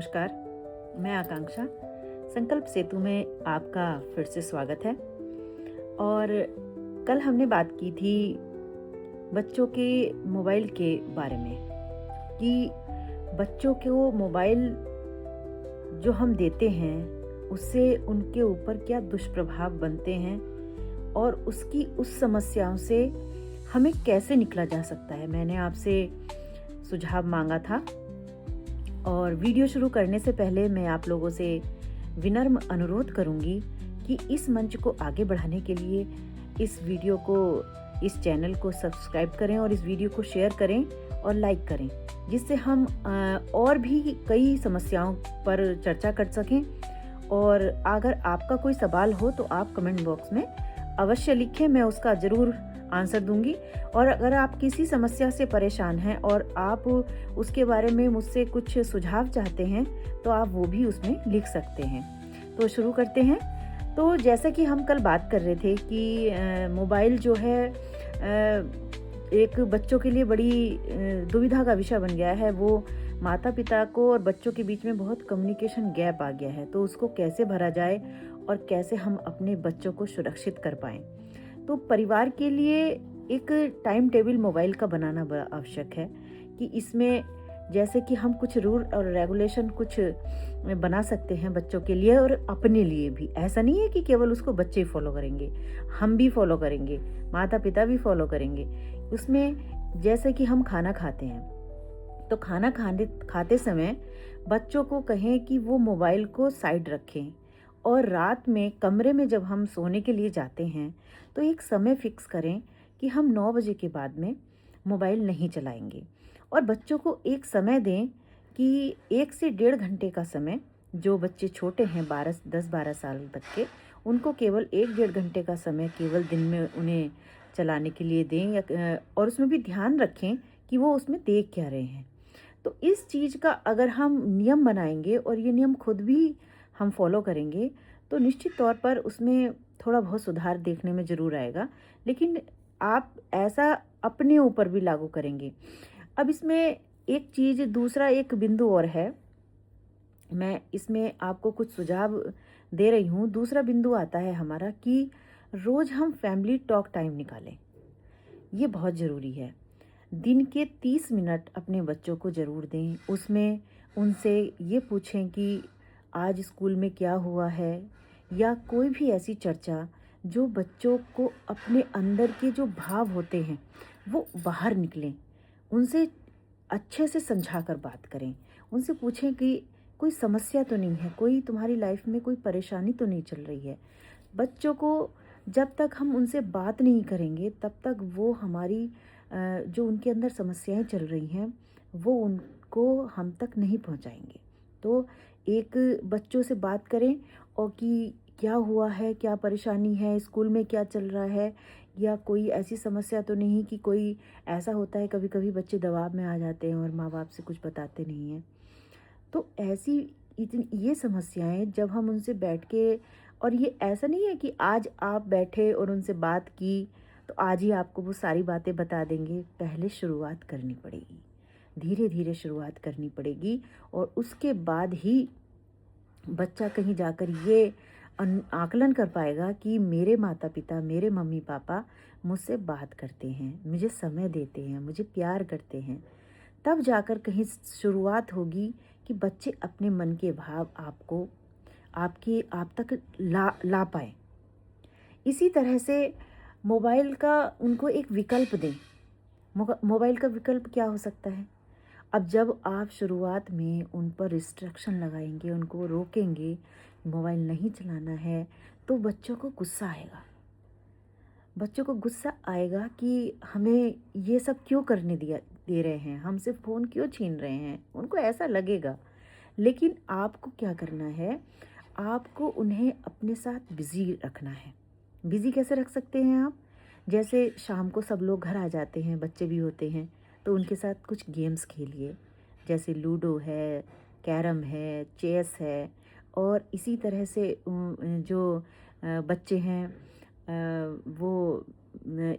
नमस्कार, मैं आकांक्षा। संकल्प सेतु में आपका फिर से स्वागत है। और कल हमने बात की थी बच्चों के मोबाइल के बारे में कि बच्चों को मोबाइल जो हम देते हैं उससे उनके ऊपर क्या दुष्प्रभाव बनते हैं और उस समस्याओं से हमें कैसे निकला जा सकता है। मैंने आपसे सुझाव मांगा था और वीडियो शुरू करने से पहले मैं आप लोगों से विनम्र अनुरोध करूंगी कि इस मंच को आगे बढ़ाने के लिए इस वीडियो को, इस चैनल को सब्सक्राइब करें और इस वीडियो को शेयर करें और लाइक करें, जिससे हम और भी कई समस्याओं पर चर्चा कर सकें। और अगर आपका कोई सवाल हो तो आप कमेंट बॉक्स में अवश्य लिखें, मैं उसका ज़रूर आंसर दूंगी। और अगर आप किसी समस्या से परेशान हैं और आप उसके बारे में मुझसे कुछ सुझाव चाहते हैं तो आप वो भी उसमें लिख सकते हैं। तो शुरू करते हैं। तो जैसा कि हम कल बात कर रहे थे कि मोबाइल जो है एक बच्चों के लिए बड़ी दुविधा का विषय बन गया है। वो माता पिता को और बच्चों के बीच में बहुत कम्युनिकेशन गैप आ गया है, तो उसको कैसे भरा जाए और कैसे हम अपने बच्चों को सुरक्षित कर पाएं। तो परिवार के लिए एक टाइम टेबल मोबाइल का बनाना बड़ा आवश्यक है कि इसमें जैसे कि हम कुछ रूल और रेगुलेशन कुछ बना सकते हैं बच्चों के लिए और अपने लिए भी। ऐसा नहीं है कि केवल उसको बच्चे ही फॉलो करेंगे, हम भी फॉलो करेंगे, माता पिता भी फॉलो करेंगे। उसमें जैसे कि हम खाना खाते हैं तो खाना खाते समय बच्चों को कहें कि वो मोबाइल को साइड रखें और रात में कमरे में जब हम सोने के लिए जाते हैं तो एक समय फिक्स करें कि हम 9 बजे के बाद में मोबाइल नहीं चलाएंगे। और बच्चों को एक समय दें कि 1 से 1.5 घंटे का समय, जो बच्चे छोटे हैं 10-12 साल तक के, उनको केवल 1-1.5 घंटे का समय केवल दिन में उन्हें चलाने के लिए दें। और उसमें भी ध्यान रखें कि वो उसमें देख क्या रहे हैं। तो इस चीज़ का अगर हम नियम बनाएंगे और ये नियम खुद भी हम फॉलो करेंगे तो निश्चित तौर पर उसमें थोड़ा बहुत सुधार देखने में ज़रूर आएगा। लेकिन आप ऐसा अपने ऊपर भी लागू करेंगे। अब इसमें एक चीज़, दूसरा एक बिंदु और है, मैं इसमें आपको कुछ सुझाव दे रही हूँ। दूसरा बिंदु आता है हमारा कि रोज़ हम फैमिली टॉक टाइम निकालें। ये बहुत ज़रूरी है। दिन के 30 मिनट अपने बच्चों को ज़रूर दें। उसमें उनसे ये पूछें कि आज स्कूल में क्या हुआ है, या कोई भी ऐसी चर्चा जो बच्चों को अपने अंदर के जो भाव होते हैं वो बाहर निकलें। उनसे अच्छे से समझा कर बात करें। उनसे पूछें कि कोई समस्या तो नहीं है, कोई तुम्हारी लाइफ में कोई परेशानी तो नहीं चल रही है। बच्चों को जब तक हम उनसे बात नहीं करेंगे तब तक वो हमारी जो उनके अंदर समस्याएं चल रही हैं वो उनको हम तक नहीं पहुंचाएंगे। तो एक बच्चों से बात करें और कि क्या हुआ है, क्या परेशानी है, स्कूल में क्या चल रहा है, या कोई ऐसी समस्या तो नहीं कि कोई ऐसा होता है कभी कभी बच्चे दबाव में आ जाते हैं और माँ बाप से कुछ बताते नहीं हैं। तो ऐसी इतनी ये समस्याएं जब हम उनसे बैठ के, और ये ऐसा नहीं है कि आज आप बैठे और उनसे बात की तो आज ही आपको वो सारी बातें बता देंगे। पहले शुरुआत करनी पड़ेगी, धीरे धीरे शुरुआत करनी पड़ेगी और उसके बाद ही बच्चा कहीं जाकर ये आकलन कर पाएगा कि मेरे माता पिता, मेरे मम्मी पापा मुझसे बात करते हैं, मुझे समय देते हैं, मुझे प्यार करते हैं। तब जाकर कहीं शुरुआत होगी कि बच्चे अपने मन के भाव आपको आप तक ला पाए। इसी तरह से मोबाइल का उनको एक विकल्प दें। मोबाइल का विकल्प क्या हो सकता है? अब जब आप शुरुआत में उन पर रिस्ट्रिक्शन लगाएंगे, उनको रोकेंगे, मोबाइल नहीं चलाना है, तो बच्चों को गुस्सा आएगा। बच्चों को गुस्सा आएगा कि हमें ये सब क्यों करने दे रहे हैं, हमसे फ़ोन क्यों छीन रहे हैं, उनको ऐसा लगेगा। लेकिन आपको क्या करना है, आपको उन्हें अपने साथ बिज़ी रखना है। बिज़ी कैसे रख सकते हैं आप? जैसे शाम को सब लोग घर आ जाते हैं, बच्चे भी होते हैं, तो उनके साथ कुछ गेम्स खेलिए, जैसे लूडो है, कैरम है, चेस है। और इसी तरह से जो बच्चे हैं वो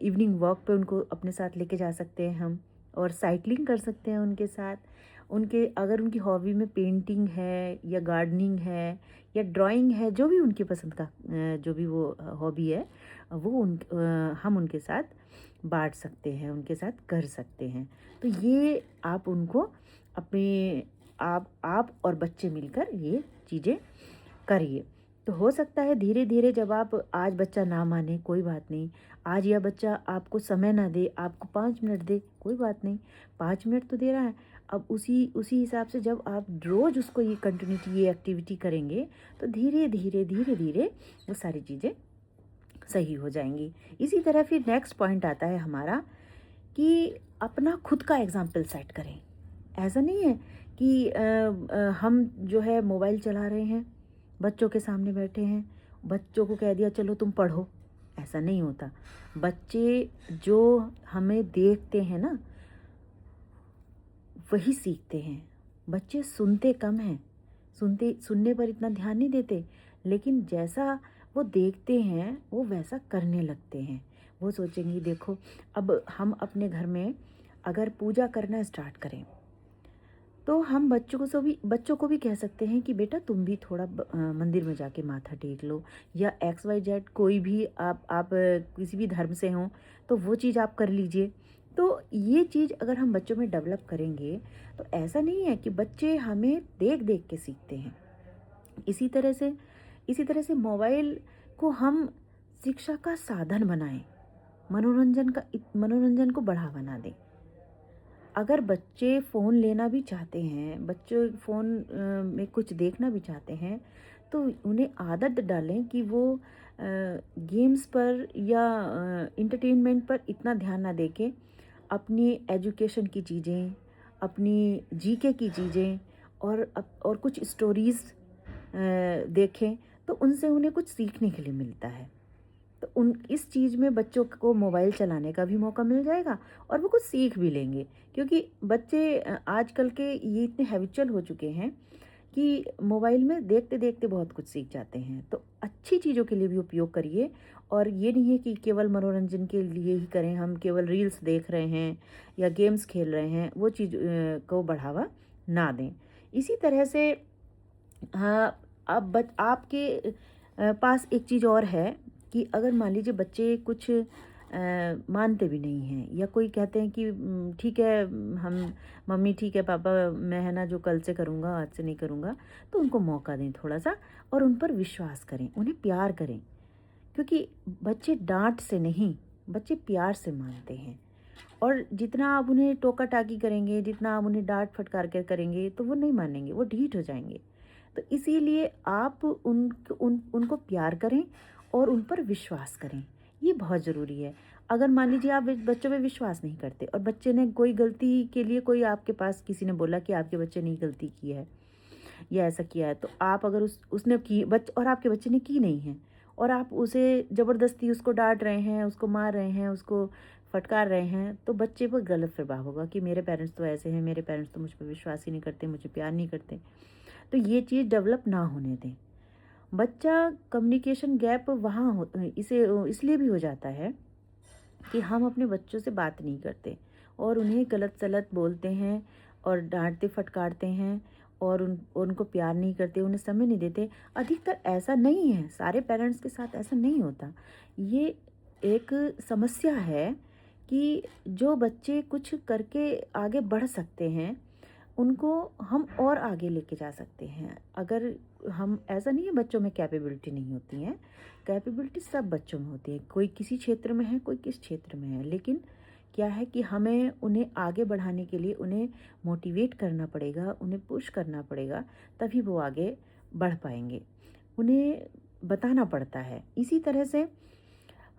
इवनिंग वॉक पे उनको अपने साथ लेके जा सकते हैं हम, और साइकिलिंग कर सकते हैं उनके साथ। उनके अगर उनकी हॉबी में पेंटिंग है या गार्डनिंग है या ड्राइंग है, जो भी उनकी पसंद का जो भी वो हॉबी है, वो हम उनके साथ बाँट सकते हैं, उनके साथ कर सकते हैं। तो ये आप उनको अपने आप और बच्चे मिलकर ये चीज़ें करिए। तो हो सकता है धीरे-धीरे जब आप आज बच्चा ना माने, कोई बात नहीं। आज यह बच्चा आपको समय ना दे, आपको 5 मिनट दे, कोई बात नहीं। 5 मिनट तो दे रहा है। अब उसी उसी हिसाब से जब आप रोज़ उसको ये कंटिन्यूटी ये एक्टिविटी करेंगे, तो धीरे-धीरे वो सारी चीज़ें सही हो जाएँगी। इसी तरह फिर नेक्स्ट पॉइंट आता है हमारा कि अपना खुद का एग्ज़ाम्पल सेट करें। ऐसा नहीं है कि हम जो है मोबाइल चला रहे हैं, बच्चों के सामने बैठे हैं, बच्चों को कह दिया चलो तुम पढ़ो, ऐसा नहीं होता। बच्चे जो हमें देखते हैं ना, वही सीखते हैं। बच्चे सुनते कम हैं, सुनने पर इतना ध्यान नहीं देते, लेकिन जैसा वो देखते हैं वो वैसा करने लगते हैं। वो सोचेंगे देखो, अब हम अपने घर में अगर पूजा करना स्टार्ट करें, तो हम बच्चों को भी कह सकते हैं कि बेटा तुम भी थोड़ा मंदिर में जाके माथा टेक लो, या एक्स वाई जेड कोई भी आप किसी भी धर्म से हों तो वो चीज़ आप कर लीजिए। तो ये चीज़ अगर हम बच्चों में डेवलप करेंगे, तो ऐसा नहीं है कि बच्चे हमें देख देख के सीखते हैं। इसी तरह से मोबाइल को हम शिक्षा का साधन बनाएं, मनोरंजन को बढ़ावा ना दें। अगर बच्चे फ़ोन लेना भी चाहते हैं, बच्चे फ़ोन में कुछ देखना भी चाहते हैं, तो उन्हें आदत डालें कि वो गेम्स पर या एंटरटेनमेंट पर इतना ध्यान ना दें के अपनी एजुकेशन की चीज़ें, अपनी जीके की चीज़ें और कुछ स्टोरीज़ देखें, तो उनसे उन्हें कुछ सीखने के लिए मिलता है। तो उन इस चीज़ में बच्चों को मोबाइल चलाने का भी मौका मिल जाएगा और वो कुछ सीख भी लेंगे, क्योंकि बच्चे आजकल के ये इतने हैबिचुअल हो चुके हैं कि मोबाइल में देखते देखते बहुत कुछ सीख जाते हैं। तो अच्छी चीज़ों के लिए भी उपयोग करिए, और ये नहीं है कि केवल मनोरंजन के लिए ही करें, हम केवल रील्स देख रहे हैं या गेम्स खेल रहे हैं, वो चीज़ को बढ़ावा ना दें। इसी तरह से हाँ, अब आपके पास एक चीज़ और है कि अगर मान लीजिए बच्चे कुछ मानते भी नहीं हैं, या कोई कहते हैं कि ठीक है, हम मम्मी ठीक है पापा, मैं है ना जो कल से करूँगा आज से नहीं करूँगा, तो उनको मौका दें थोड़ा सा और उन पर विश्वास करें, उन्हें प्यार करें, क्योंकि बच्चे डांट से नहीं, बच्चे प्यार से मानते हैं। और जितना आप उन्हें टोका टाकी करेंगे, जितना आप उन्हें डांट फटकार कर करेंगे, तो वो नहीं मानेंगे, वो ढीठ हो जाएंगे। तो इसीलिए आप उनको प्यार करें और उन पर विश्वास करें, ये बहुत ज़रूरी है। अगर मान लीजिए आप बच्चों पे विश्वास नहीं करते और बच्चे ने कोई गलती के लिए, कोई आपके पास किसी ने बोला कि आपके बच्चे ने गलती की है या ऐसा किया है, तो आप अगर उसने की और आपके बच्चे ने की नहीं है, और आप उसे ज़बरदस्ती उसको डांट रहे हैं, उसको मार रहे हैं, उसको फटकार रहे हैं, तो बच्चे पर गलत प्रभाव होगा कि मेरे पेरेंट्स तो ऐसे हैं, मेरे पेरेंट्स तो मुझ पर विश्वास ही नहीं करते, मुझे प्यार नहीं करते। तो ये चीज़ डेवलप ना होने दें। बच्चा कम्युनिकेशन गैप वहाँ इसे इसलिए भी हो जाता है कि हम अपने बच्चों से बात नहीं करते और उन्हें गलत सलत बोलते हैं और डांटते फटकारते हैं, और उनको प्यार नहीं करते, उन्हें समय नहीं देते। अधिकतर ऐसा नहीं है, सारे पेरेंट्स के साथ ऐसा नहीं होता। ये एक समस्या है कि जो बच्चे कुछ करके आगे बढ़ सकते हैं, उनको हम और आगे लेके जा सकते हैं। अगर हम, ऐसा नहीं है बच्चों में कैपेबिलिटी नहीं होती है, कैपेबिलिटी सब बच्चों में होती है, कोई किसी क्षेत्र में है, कोई किस क्षेत्र में है, लेकिन क्या है कि हमें उन्हें आगे बढ़ाने के लिए उन्हें मोटिवेट करना पड़ेगा, उन्हें पुश करना पड़ेगा, तभी वो आगे बढ़ पाएंगे। उन्हें बताना पड़ता है। इसी तरह से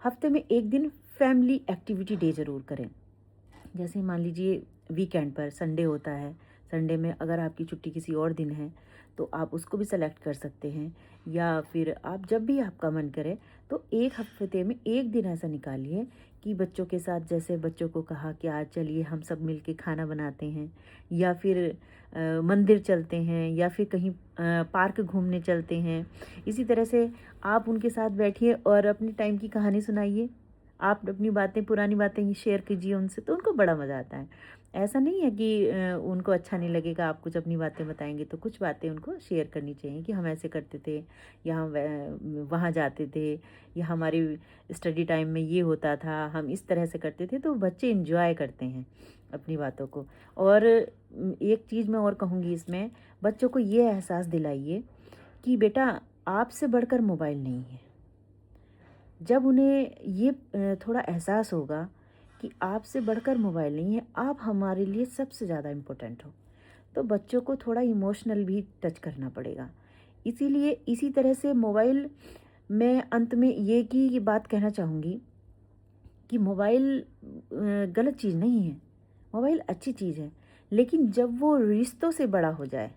हफ्ते में एक दिन फैमिली एक्टिविटी डे ज़रूर करें। जैसे मान लीजिए वीकेंड पर संडे होता है, संडे में अगर आपकी छुट्टी किसी और दिन है तो आप उसको भी सेलेक्ट कर सकते हैं, या फिर आप जब भी आपका मन करे तो एक हफ्ते में एक दिन ऐसा निकालिए कि बच्चों के साथ, जैसे बच्चों को कहा कि आज चलिए हम सब मिलके खाना बनाते हैं, या फिर मंदिर चलते हैं, या फिर कहीं पार्क घूमने चलते हैं। इसी तरह से आप उनके साथ बैठिए और अपनी टाइम की कहानी सुनाइए, आप अपनी बातें, पुरानी बातें शेयर कीजिए उनसे, तो उनको बड़ा मज़ा आता है। ऐसा नहीं है कि उनको अच्छा नहीं लगेगा, आप कुछ अपनी बातें बताएँगे, तो कुछ बातें उनको शेयर करनी चाहिए कि हम ऐसे करते थे, या हम वहाँ जाते थे, या हमारी स्टडी टाइम में ये होता था, हम इस तरह से करते थे, तो बच्चे एन्जॉय करते हैं अपनी बातों को। और एक चीज़ मैं और कहूँगी इसमें, बच्चों को ये एहसास दिलाइए कि बेटा आपसे बढ़कर मोबाइल नहीं है। जब उन्हें ये थोड़ा एहसास होगा कि आपसे बढ़कर मोबाइल नहीं है, आप हमारे लिए सबसे ज़्यादा इम्पोर्टेंट हो, तो बच्चों को थोड़ा इमोशनल भी टच करना पड़ेगा। इसीलिए इसी तरह से मोबाइल, मैं अंत में ये बात कहना चाहूँगी कि मोबाइल गलत चीज़ नहीं है, मोबाइल अच्छी चीज़ है, लेकिन जब वो रिश्तों से बड़ा हो जाए,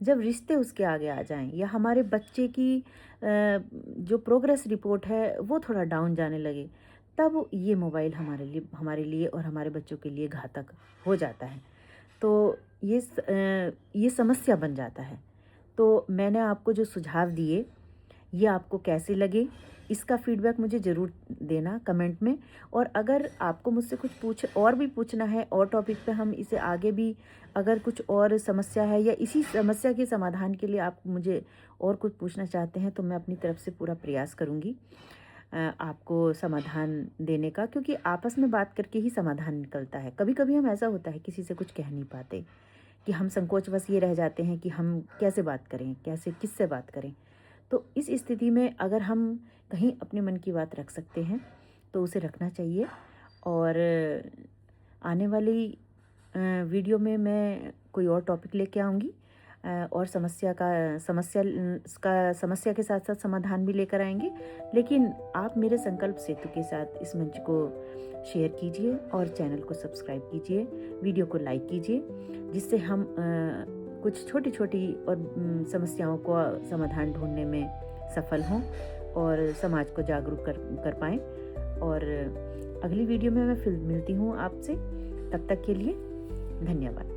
जब रिश्ते उसके आगे आ जाएं, या हमारे बच्चे की जो प्रोग्रेस रिपोर्ट है वो थोड़ा डाउन जाने लगे, तब ये मोबाइल हमारे लिए और हमारे बच्चों के लिए घातक हो जाता है। तो ये समस्या बन जाता है। तो मैंने आपको जो सुझाव दिए, ये आपको कैसे लगे, इसका फीडबैक मुझे ज़रूर देना कमेंट में। और अगर आपको मुझसे कुछ और भी पूछना है, और टॉपिक पे हम इसे आगे भी, अगर कुछ और समस्या है या इसी समस्या के समाधान के लिए आप मुझे और कुछ पूछना चाहते हैं, तो मैं अपनी तरफ से पूरा प्रयास करूँगी आपको समाधान देने का, क्योंकि आपस में बात करके ही समाधान निकलता है। कभी-कभी हम, ऐसा होता है, किसी से कुछ कह नहीं पाते, कि हम संकोचवश ये रह जाते हैं कि हम कैसे बात करें, कैसे किससे बात करें। तो इस स्थिति में अगर हम कहीं अपने मन की बात रख सकते हैं, तो उसे रखना चाहिए। और आने वाली वीडियो में मैं कोई और टॉपिक लेके आऊँगी, और समस्या के साथ साथ समाधान भी लेकर आएंगे। लेकिन आप मेरे संकल्प सेतु के साथ इस मंच को शेयर कीजिए, और चैनल को सब्सक्राइब कीजिए, वीडियो को लाइक कीजिए, जिससे हम कुछ छोटी छोटी और समस्याओं को समाधान ढूंढने में सफल हों, और समाज को जागरूक कर पाएँ। और अगली वीडियो में मैं फिर मिलती हूँ आपसे। तब तक के लिए धन्यवाद।